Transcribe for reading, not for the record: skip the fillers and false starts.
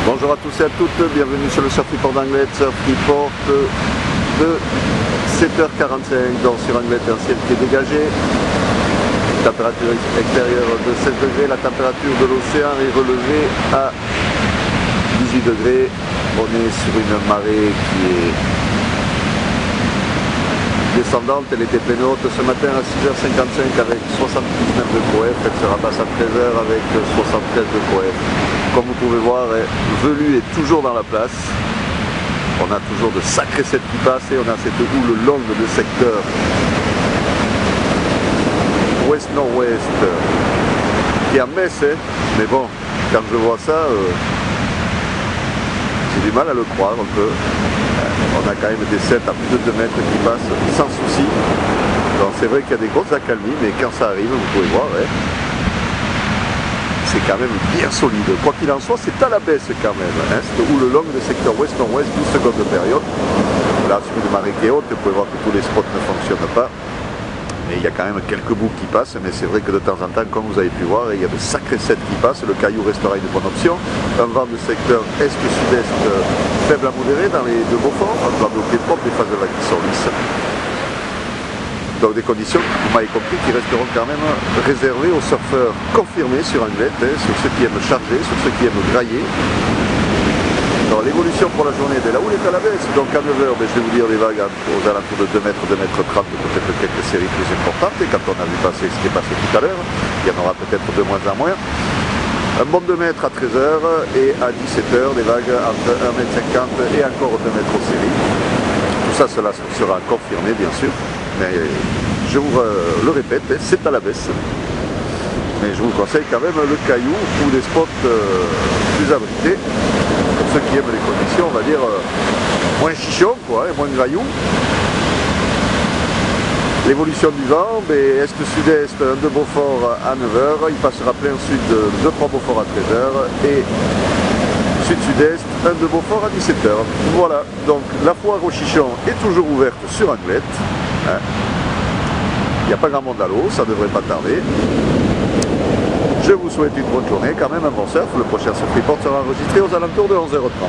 Bonjour à tous et à toutes, bienvenue sur le Surf Report d'Anglet, Surf Report de 7h45, donc sur Anglet, un ciel qui est dégagé, température extérieure de 16 degrés, la température de l'océan est relevée à 18 degrés, on est sur une marée qui est descendante, elle était pleine haute ce matin à 6h55 avec 79 de coef, elle se rabasse à 13h avec 73 de coef. Comme vous pouvez voir, Velu est toujours dans la place, on a toujours de sacrés sets qui passent et on a cette houle longue de secteur ouest-nord-ouest qui est en baisse, mais bon, quand je vois ça, j'ai du mal à le croire un peu. On a quand même des sets à plus de 2 mètres qui passent sans souci. Donc c'est vrai qu'il y a des grosses accalmies, mais quand ça arrive, vous pouvez voir, c'est quand même bien solide. Quoi qu'il en soit, c'est à la baisse quand même. Cette houle longue de secteur ouest-nord-ouest, 12 secondes de période. Là, sur une marée qui est haute, vous pouvez voir que tous les spots ne fonctionnent pas. Mais il y a quand même quelques bouts qui passent, mais c'est vrai que de temps en temps, comme vous avez pu voir, il y a de sacrés sets qui passent, le caillou restera une bonne option. Un vent de secteur est-sud-est faible à modéré dans les deux Beaufort, un vent de pied propre, des phases de vagues qui sont lisses. Donc des conditions, vous m'avez compris, qui resteront quand même réservées aux surfeurs confirmés sur Anglet, sur ceux qui aiment charger, sur ceux qui aiment grailler. Alors l'évolution pour la journée, la houle est à la baisse, donc à 9h, je vais vous dire les vagues aux alentours de 2 mètres, 2 mètres 30, peut-être quelques séries plus importantes, et quand on a vu passer ce qui est passé tout à l'heure, il y en aura peut-être de moins en moins. Un bon 2 mètres à 13h et à 17h, des vagues entre 1,50 m et encore 2 mètres aux séries. Tout ça, cela sera confirmé bien sûr, mais je vous le répète, c'est à la baisse. Mais je vous conseille quand même le caillou ou des spots plus abrités. Pour ceux qui aiment les conditions, on va dire, moins chichon, quoi, et moins graillou. L'évolution du vent, est-sud-est, un de Beaufort à 9h, il passera plein sud de 3 Beaufort à 13h, et sud-sud-est, un de Beaufort à 17h. Voilà, donc la foire au chichon est toujours ouverte sur Anglet. Il n'y a pas grand monde à l'eau, ça ne devrait pas tarder. Je vous souhaite une bonne journée, quand même un bon surf. Le prochain Surf Report sera enregistré aux alentours de 11h30.